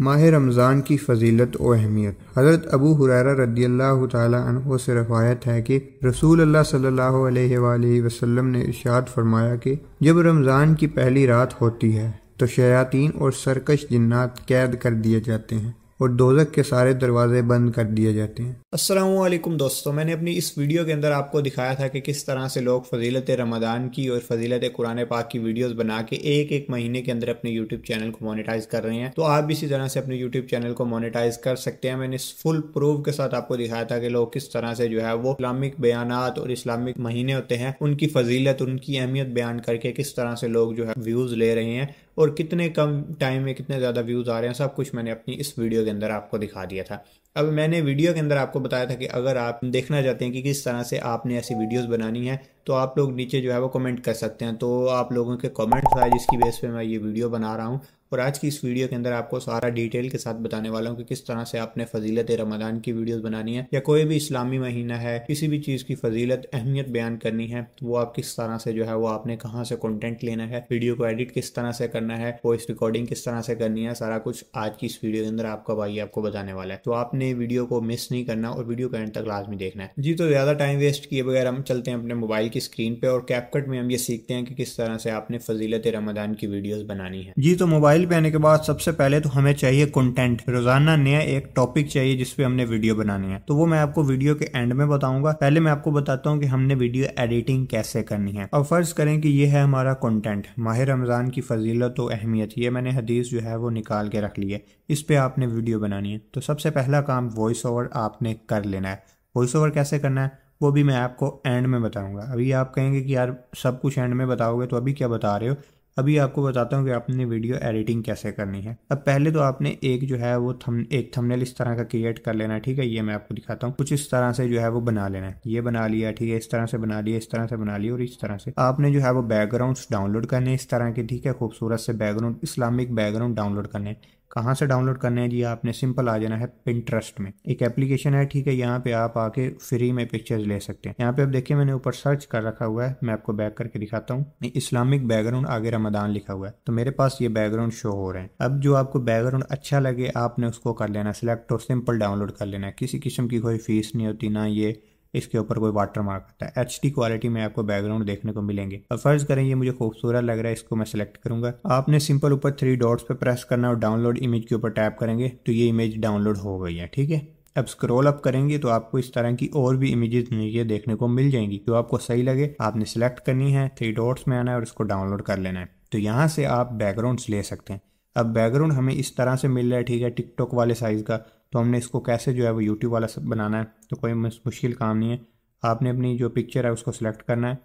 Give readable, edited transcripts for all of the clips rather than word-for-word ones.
माह रमज़ान की फ़जीलत व अहमियत। हज़रत अबू हुरैरा रदियल्लाहु ताला अन्हु से रवायत है कि रसूल अल्लाह सल्लल्लाहु अलैहि वसल्लम ने इरशाद फरमाया कि जब रमज़ान की पहली रात होती है तो शयातीन और सरकश जिन्नात कैद कर दिए जाते हैं और दोज़ख के सारे दरवाजे बंद कर दिए जाते हैं। अस्सलामु अलैकुम दोस्तों, मैंने अपनी इस वीडियो के अंदर आपको दिखाया था कि किस तरह से लोग फ़जीलत रमज़ान की और फ़जीलत कुरान पाक की वीडियोस बना के एक एक महीने के अंदर अपने यूट्यूब चैनल को मोनेटाइज कर रहे हैं। तो आप भी इसी तरह से अपने यूट्यूब चैनल को मोनेटाइज कर सकते हैं। मैंने इस फुल प्रूफ के साथ आपको दिखाया था कि लोग किस तरह से जो है वो इस्लामिक बयानात और इस्लामिक महीने होते हैं उनकी फ़जीलत, उनकी अहमियत बयान करके किस तरह से लोग जो है व्यूज़ ले रहे हैं और कितने कम टाइम में कितने ज़्यादा व्यूज़ आ रहे हैं, सब कुछ मैंने अपनी इस वीडियो के अंदर आपको दिखा दिया था। अब मैंने वीडियो के अंदर आपको बताया था कि अगर आप देखना चाहते हैं कि किस तरह से आपने ऐसी वीडियोस बनानी है तो आप लोग नीचे जो है वो कमेंट कर सकते हैं। तो आप लोगों के कमेंट्स आए जिसकी बेस पे मैं ये वीडियो बना रहा हूँ और आज की इस वीडियो के अंदर आपको सारा डिटेल के साथ बताने वाला हूँ कि किस तरह से आपने फ़जीलत रमज़ान की वीडियोस बनानी है या कोई भी इस्लामी महीना है, किसी भी चीज़ की फ़जीलत अहमियत बयान करनी है तो वो आप किस तरह से जो है वो आपने कहाँ से कंटेंट लेना है, वीडियो को एडिट किस तरह से करना है, वॉइस रिकॉर्डिंग किस तरह से करनी है, सारा कुछ आज की इस वीडियो के अंदर आपका भाई आपको बताने वाला है। तो आपने वीडियो को मिस नहीं करना और वीडियो का एंड तक लाजमी देखना है। जी, तो ज़्यादा टाइम वेस्ट किए बगैर हम चलते हैं अपने मोबाइल की स्क्रीन पे और कैपकट में हम ये सीखते हैं कि किस तरह से आपने फ़जीलत रमज़ान की वीडियोस बनानी है। जी, तो मोबाइल पे आने के बाद सबसे पहले तो हमें चाहिए कंटेंट। रोजाना नया एक टॉपिक चाहिए जिसपे हमने वीडियो बनानी है, तो वो मैं आपको वीडियो के एंड में बताऊंगा। पहले मैं आपको बताता हूँ कि हमने वीडियो एडिटिंग कैसे करनी है। अब फर्ज करें कि ये है हमारा कंटेंट, माह रमजान की फजीलत और अहमियत। ये मैंने हदीस जो है वो निकाल के रख ली है, इस पे आपने वीडियो बनानी है। तो सबसे पहला काम वॉइस ओवर आपने कर लेना है। वॉइस ओवर कैसे करना है वो भी मैं आपको एंड में बताऊंगा। अभी आप कहेंगे कि यार सब कुछ एंड में बताओगे तो अभी क्या बता रहे हो। अभी आपको बताता हूँ कि आपने वीडियो एडिटिंग कैसे करनी है। अब पहले तो आपने एक जो है वो एक थंबनेल इस तरह का क्रिएट कर लेना है, ठीक है। ये मैं आपको दिखाता हूँ, कुछ इस तरह से जो है वो बना लेना है। ये बना लिया, ठीक है, इस तरह से बना लिया, इस तरह से बना लिया और इस तरह से आपने जो है वो बैकग्राउंड्स डाउनलोड करने इस तरह के, ठीक है, खूबसूरत से बैकग्राउंड, इस्लामिक बैकग्राउंड डाउनलोड करने। कहाँ से डाउनलोड करने हैं जी, आपने सिंपल आ जाना है पिंटरेस्ट में। एक एप्लीकेशन है, ठीक है, यहाँ पे आप आके फ्री में पिक्चर्स ले सकते हैं। यहाँ पे आप देखिए मैंने ऊपर सर्च कर रखा हुआ है, मैं आपको बैक करके दिखाता हूँ। इस्लामिक बैकग्राउंड आगे रमदान लिखा हुआ है, तो मेरे पास ये बैकग्राउंड शो हो रहे हैं। अब जो आपको बैकग्राउंड अच्छा लगे आपने उसको कर लेना सिलेक्ट और सिंपल डाउनलोड कर लेना है। किसी किस्म की कोई फीस नहीं होती, ना ये इसके ऊपर कोई वाटर मार्क आता है। HD क्वालिटी में आपको बैकग्राउंड देखने को मिलेंगे। अब फर्ज करें ये मुझे खूबसूरत लग रहा है, इसको मैं सिलेक्ट करूंगा। आपने सिंपल ऊपर 3 डॉट्स पे प्रेस करना और डाउनलोड इमेज के ऊपर टैप करेंगे तो ये इमेज डाउनलोड हो गई है, ठीक है। अब स्क्रॉल अप करेंगे तो आपको इस तरह की और भी इमेजेस नीचे देखने को मिल जाएंगी। जो आपको सही लगे आपने सिलेक्ट करनी है, 3 डॉट्स में आना है और इसको डाउनलोड कर लेना है। तो यहाँ से आप बैकग्राउंड्स ले सकते हैं। अब बैकग्राउंड हमें इस तरह से मिल रहा है, ठीक है, टिकटॉक वाले साइज़ का। तो हमने इसको कैसे जो है वो यूट्यूब वाला सब बनाना है, तो कोई मुश्किल काम नहीं है। आपने अपनी जो पिक्चर है उसको सिलेक्ट करना है,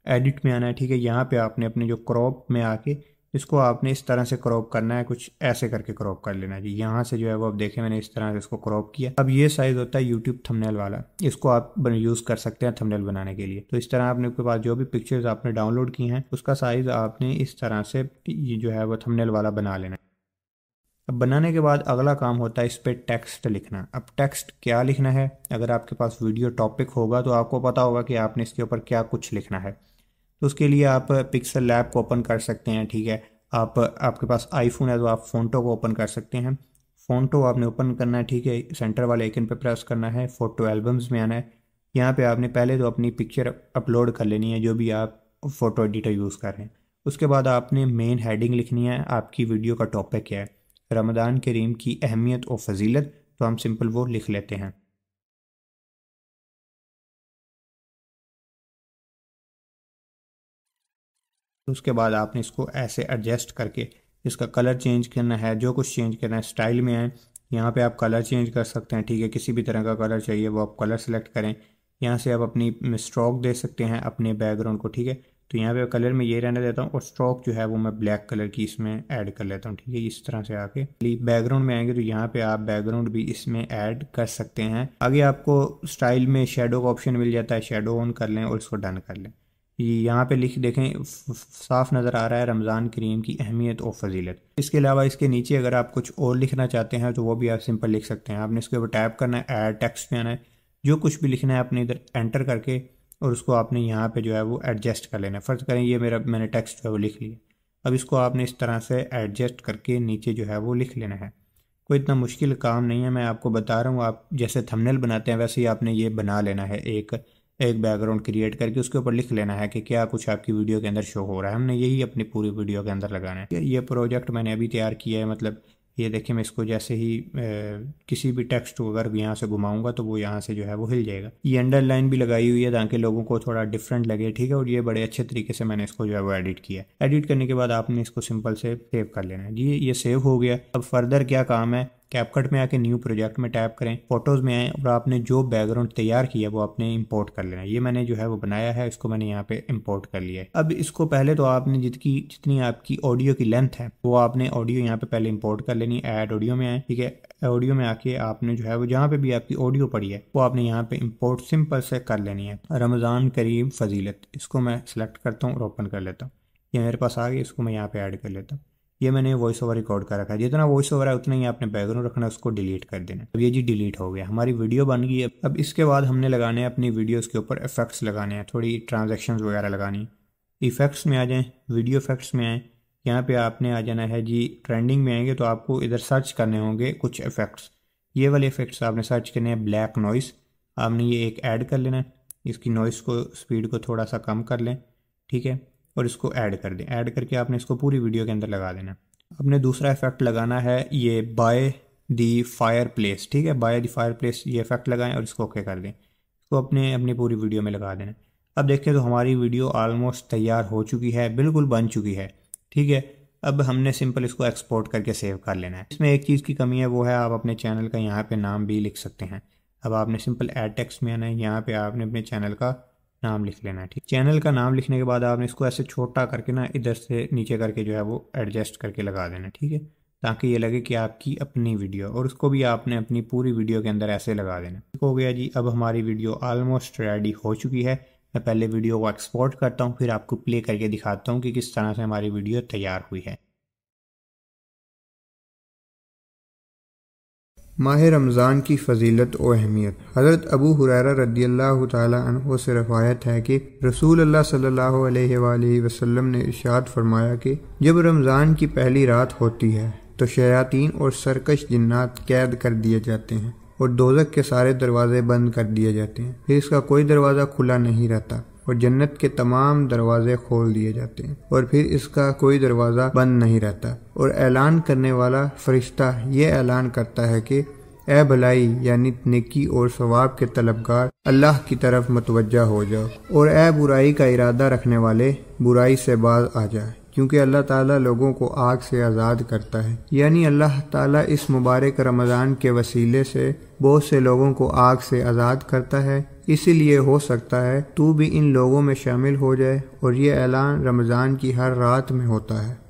एडिट में आना है, ठीक है। यहाँ पे आपने अपने जो क्रॉप में आके इसको आपने इस तरह से क्रॉप करना है, कुछ ऐसे करके क्रॉप कर लेना है जी। यहाँ से जो है वो अब देखें मैंने इस तरह से इसको क्रॉप किया। अब ये साइज़ होता है यूट्यूब थंबनेल वाला, इसको आप यूज़ कर सकते हैं थंबनेल बनाने के लिए। तो इस तरह आपने के पास जो भी पिक्चर्स आपने डाउनलोड की हैं उसका साइज़ आपने इस तरह से ये जो है वो थंबनेल वाला बना लेना है। अब बनाने के बाद अगला काम होता है इस पर टेक्स्ट लिखना। अब टेक्स्ट क्या लिखना है, अगर आपके पास वीडियो टॉपिक होगा तो आपको पता होगा कि आपने इसके ऊपर क्या कुछ लिखना है। तो उसके लिए आप पिक्सल लैब को ओपन कर सकते हैं, ठीक है। आपके पास आईफोन है तो आप फ़ोटो को ओपन कर सकते हैं। फ़ोटो आपने ओपन करना है, ठीक है, सेंटर वाले आइकन पे प्रेस करना है, फ़ोटो एल्बम्स में आना है। यहाँ पे आपने पहले तो अपनी पिक्चर अपलोड कर लेनी है जो भी आप फ़ोटो एडिटर यूज़ कर रहे हैं। उसके बाद आपने मेन हेडिंग लिखनी है, आपकी वीडियो का टॉपिक क्या है, रमज़ान करीम की अहमियत और फजीलत। तो हम सिंपल वो लिख लेते हैं। तो उसके बाद आपने इसको ऐसे एडजस्ट करके इसका कलर चेंज करना है, जो कुछ चेंज करना है स्टाइल में है। यहाँ पे आप कलर चेंज कर सकते हैं, ठीक है, किसी भी तरह का कलर चाहिए वो आप कलर सेलेक्ट करें। यहाँ से आप अपनी स्ट्रोक दे सकते हैं अपने बैकग्राउंड को, ठीक है। तो यहाँ पे कलर में ये रहने देता हूँ और स्ट्रोक जो है वो मैं ब्लैक कलर की इसमें ऐड कर लेता हूँ, ठीक है। इस तरह से आके बैकग्राउंड में आएंगे तो यहाँ पे आप बैकग्राउंड भी इसमें ऐड कर सकते हैं। आगे आपको स्टाइल में शेडो का ऑप्शन मिल जाता है, शेडो ऑन कर लें और इसको डन कर लें। यहाँ पे लिख देखें साफ नज़र आ रहा है रमज़ान करीम की अहमियत और फजीलत। इसके अलावा इसके नीचे अगर आप कुछ और लिखना चाहते हैं तो वो भी आप सिंपल लिख सकते हैं। आपने इसके ऊपर टैप करना है, ऐड टेक्स्ट में आना है, जो कुछ भी लिखना है आपने इधर एंटर करके और उसको आपने यहाँ पे जो है वो एडजस्ट कर लेना है। फ़र्ज़ करें ये मैंने टेक्स्ट जो है वो लिख लिया। अब इसको आपने इस तरह से एडजस्ट करके नीचे जो है वो लिख लेना है। कोई इतना मुश्किल काम नहीं है, मैं आपको बता रहा हूँ। आप जैसे थंबनेल बनाते हैं वैसे ही आपने ये बना लेना है, एक बैकग्राउंड क्रिएट करके उसके ऊपर लिख लेना है कि क्या कुछ आपकी वीडियो के अंदर शो हो रहा है। हमने यही अपनी पूरी वीडियो के अंदर लगाना है। ये प्रोजेक्ट मैंने अभी तैयार किया है, मतलब ये देखिए, मैं इसको जैसे ही किसी भी टेक्स्ट को अगर यहाँ से घुमाऊंगा तो वो यहाँ से जो है वो हिल जाएगा। ये अंडरलाइन भी लगाई हुई है ताकि लोगों को थोड़ा डिफरेंट लगे, ठीक है। और ये बड़े अच्छे तरीके से मैंने इसको जो है वो एडिट किया। एडिट करने के बाद आपने इसको सिंपल से सेव कर लेना है जी। ये सेव हो गया। अब फर्दर क्या काम है, कैपकट में आके न्यू प्रोजेक्ट में टैप करें, फोटोज में आए और आपने जो बैकग्राउंड तैयार किया वो आपने इंपोर्ट कर लेना है। ये मैंने जो है वो बनाया है, इसको मैंने यहाँ पे इंपोर्ट कर लिया है। अब इसको पहले तो आपने जितनी आपकी ऑडियो की लेंथ है वो आपने ऑडियो यहाँ पे पहले इंपोर्ट कर लेनी है। ऐड ऑडियो में आए, ठीक है। ऑडियो में आके आपने जो है वो जहाँ पे भी आपकी ऑडियो पड़ी है वो आपने यहाँ पे इंपोर्ट सिंपल से कर लेनी है। रमज़ान करीम फजीलत, इसको मैं सिलेक्ट करता हूँ और ओपन कर लेता हूँ। ये मेरे पास आ गया, इसको मैं यहाँ पे ऐड कर लेता हूँ। ये मैंने वॉइस ओवर रिकॉर्ड कर रखा है, जितना वॉइस ओवर है उतना ही आपने बैकग्राउंड रखना है, उसको डिलीट कर देना। अब ये जी डिलीट हो गया, हमारी वीडियो बन गई है। अब इसके बाद हमने लगाने हैं अपनी वीडियोस के ऊपर इफेक्ट्स लगाने हैं, थोड़ी ट्रांजैक्शंस वगैरह लगानी। इफेक्ट्स में आ जाएं, वीडियो इफेक्ट्स में आएँ, यहाँ पे आपने आ जाना है जी। ट्रेंडिंग में आएंगे तो आपको इधर सर्च करने होंगे कुछ इफेक्ट्स। ये वाले इफेक्ट्स आपने सर्च करने हैं। ब्लैक नॉइस आपने ये एक ऐड कर लेना है। इसकी नॉइस को, स्पीड को थोड़ा सा कम कर लें, ठीक है, और इसको ऐड कर दें। ऐड करके आपने इसको पूरी वीडियो के अंदर लगा देना। आपने दूसरा इफेक्ट लगाना है ये बाय दी फायर प्लेस, ठीक है। बाय दी फायर प्लेस ये इफेक्ट लगाएं और इसको ओके कर दें। इसको अपनी पूरी वीडियो में लगा देना। अब देखें तो हमारी वीडियो ऑलमोस्ट तैयार हो चुकी है, बिल्कुल बन चुकी है, ठीक है। अब हमने सिंपल इसको एक्सपोर्ट करके सेव कर लेना है। इसमें एक चीज़ की कमी है, वो है आप अपने चैनल का यहाँ पे नाम भी लिख सकते हैं। अब आपने सिंपल ऐड टेक्स्ट में आना है, यहाँ पे आपने अपने चैनल का नाम लिख लेना है, ठीक। चैनल का नाम लिखने के बाद आपने इसको ऐसे छोटा करके ना इधर से नीचे करके जो है वो एडजस्ट करके लगा देना, ठीक है, ताकि ये लगे कि आपकी अपनी वीडियो। और उसको भी आपने अपनी पूरी वीडियो के अंदर ऐसे लगा देना। हो गया जी। अब हमारी वीडियो ऑलमोस्ट रेडी हो चुकी है। मैं पहले वीडियो को एक्सपोर्ट करता हूँ, फिर आपको प्ले करके दिखाता हूँ कि किस तरह से हमारी वीडियो तैयार हुई है। माह रमज़ान की फ़जीलत और अहमियत। हज़रत अबू हुरैरा रदियल्लाहु ताला अन्हु से रवायत है कि रसूल अल्लाह सल्लल्लाहु अलैहि वसल्लम ने इरशाद फरमाया कि जब रमज़ान की पहली रात होती है तो शयातीन और सरकश जिन्नात कैद कर दिए जाते हैं और दोज़ख के सारे दरवाजे बंद कर दिए जाते हैं। फिर इसका कोई दरवाज़ा खुला नहीं रहता और जन्नत के तमाम दरवाजे खोल दिए जाते हैं और फिर इसका कोई दरवाज़ा बंद नहीं रहता। और ऐलान करने वाला फरिश्ता ये ऐलान करता है कि ए भलाई यानी नेकी और सवाब के तलबगार, अल्लाह की तरफ मतवज्जा हो जाओ और ए बुराई का इरादा रखने वाले, बुराई से बाज आ जाए, क्योंकि अल्लाह ताला लोगों को आग से आज़ाद करता है। यानी अल्लाह ताला इस मुबारक रमज़ान के वसीले से बहुत से लोगों को आग से आज़ाद करता है। इसीलिए हो सकता है तू भी इन लोगों में शामिल हो जाए। और ये ऐलान रमज़ान की हर रात में होता है।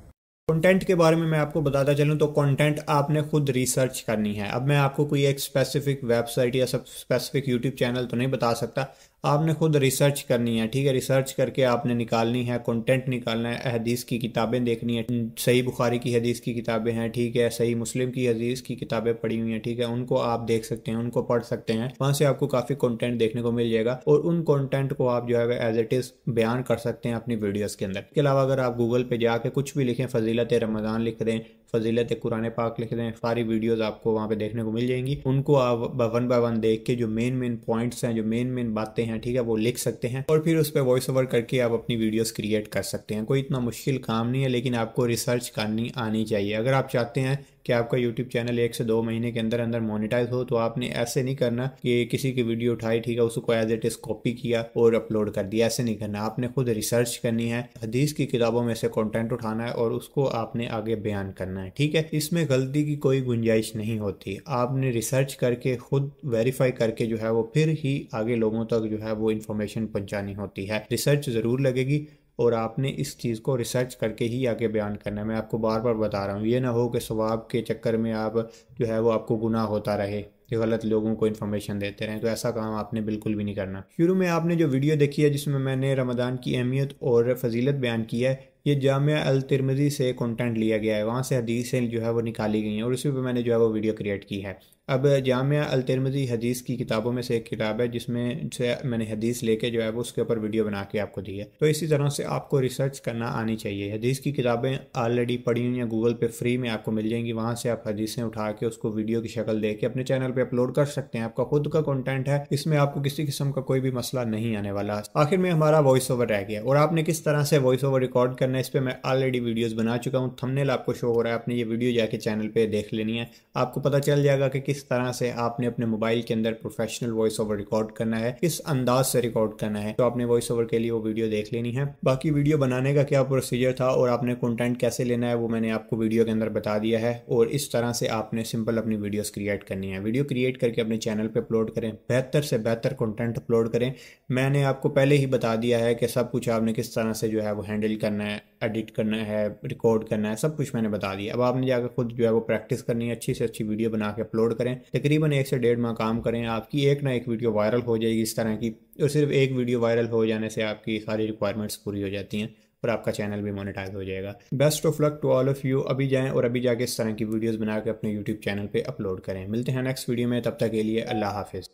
कंटेंट के बारे में मैं आपको बताता चलूं तो कंटेंट आपने खुद रिसर्च करनी है। अब मैं आपको कोई एक स्पेसिफिक वेबसाइट या सब स्पेसिफिक यूट्यूब चैनल तो नहीं बता सकता, आपने खुद रिसर्च करनी है, ठीक है। रिसर्च करके आपने निकालनी है, कंटेंट निकालना है, हदीस की किताबें देखनी है। सही बुखारी की हदीस की किताबें हैं, ठीक है, सही मुस्लिम की हदीस की किताबें पड़ी हुई हैं, ठीक है, उनको आप देख सकते हैं, उनको पढ़ सकते हैं। वहाँ से आपको काफ़ी कंटेंट देखने को मिल जाएगा और उन कंटेंट को आप जो है एज इट इज़ बयान कर सकते हैं अपनी वीडियोज़ के अंदर। इसके अलावा अगर आप गूगल पे जाके कुछ भी लिखें, फजीलत रमज़ान लिख दें, फजीलत कुरान पाक लिख दें, सारी वीडियोस आपको वहाँ पे देखने को मिल जाएंगी। उनको आप वन बाय वन देख के जो मेन पॉइंट्स हैं, जो मेन बातें हैं, ठीक है, वो लिख सकते हैं और फिर उस पर वॉइस ओवर करके आप अपनी वीडियोस क्रिएट कर सकते हैं। कोई इतना मुश्किल काम नहीं है, लेकिन आपको रिसर्च करनी आनी चाहिए। अगर आप चाहते हैं कि आपका यूट्यूब चैनल 1 से 2 महीने के अंदर अंदर मोनेटाइज हो, तो आपने ऐसे नहीं करना कि किसी की वीडियो उठाई, ठीक है, उसको एज इट इज कॉपी किया और अपलोड कर दिया। ऐसे नहीं करना, आपने खुद रिसर्च करनी है, हदीस की किताबों में से कंटेंट उठाना है और उसको आपने आगे बयान करना है, ठीक है। इसमें गलती की कोई गुंजाइश नहीं होती। आपने रिसर्च करके खुद वेरीफाई करके जो है वो फिर ही आगे लोगों तक जो है वो इन्फॉर्मेशन पहुंचानी होती है। रिसर्च ज़रूर लगेगी और आपने इस चीज़ को रिसर्च करके ही आगे बयान करना है। मैं आपको बार बार बता रहा हूँ, ये ना हो कि सवाब के चक्कर में आप जो है वो आपको गुनाह होता रहे कि गलत लोगों को इन्फॉर्मेशन देते रहें, तो ऐसा काम आपने बिल्कुल भी नहीं करना। शुरू में आपने जो वीडियो देखी है जिसमें मैंने रमज़ान की अहमियत और फजीलत बयान की है, ये जामिया अल तिरमिज़ी से कंटेंट लिया गया है, वहाँ से हदीसें जो है वो निकाली गई हैं और उसी पर मैंने जो है वो वीडियो क्रिएट की है। अब जामिया अल तिरमिज़ी हदीस की किताबों में से एक किताब है जिसमें से मैंने हदीस लेके जो है वो उसके ऊपर वीडियो बना के आपको दी है। तो इसी तरह से आपको रिसर्च करना आनी चाहिए। हदीस की किताबें ऑलरेडी पढ़ी हुई हैं, गूगल पे फ्री में आपको मिल जाएंगी, वहाँ से आप हदीसें उठा के उसको वीडियो की शक्ल दे के अपने चैनल पर अपलोड कर सकते हैं। आपका खुद का कॉन्टेंट है, इसमें आपको किसी किस्म का कोई भी मसला नहीं आने वाला। आखिर में हमारा वॉइस ओवर रह गया और आपने किस तरह से वॉइस ओवर रिकॉर्ड करना है इस पर मैं ऑलरेडी वीडियोज़ बना चुका हूँ। थंबनेल आपको शो हो रहा है, आपने ये वीडियो जाके चैनल पे देख लेनी है। आपको पता चल जाएगा कि किस तरह से आपने अपने मोबाइल के अंदर प्रोफेशनल वॉइस ओवर रिकॉर्ड करना है, किस अंदाज से रिकॉर्ड करना है। तो आपने वॉइस ओवर के लिए वो वीडियो देख लेनी है। बाकी वीडियो बनाने का क्या प्रोसीजर था और आपने कंटेंट कैसे लेना है वो मैंने आपको वीडियो के अंदर बता दिया है। और इस तरह से आपने सिंपल अपनी वीडियोस क्रिएट करनी है। वीडियो क्रिएट करके अपने चैनल पे अपलोड करें, बेहतर से बेहतर कंटेंट अपलोड करें। मैंने आपको पहले ही बता दिया है कि सब कुछ आपने किस तरह से जो है वो हैंडल करना है, एडिट करना है, रिकॉर्ड करना है, सब कुछ मैंने बता दिया। अब आपने जाकर खुद जो है वो प्रैक्टिस करनी है, अच्छी से अच्छी वीडियो बना के अपलोड करें। तकरीबन 1 से 1.5 माह काम करें, आपकी एक ना एक वीडियो वायरल हो जाएगी इस तरह की। और सिर्फ एक वीडियो वायरल हो जाने से आपकी सारी रिक्वायरमेंट्स पूरी हो जाती हैं और आपका चैनल भी मोनेटाइज हो जाएगा। Best of luck to all of you. अभी जाएं और अभी जाके इस तरह की वीडियोस बना के अपने यूट्यूब चैनल पे अपलोड करें। मिलते हैं नेक्स्ट वीडियो में, तब तक के लिए अल्लाह हाफिज़।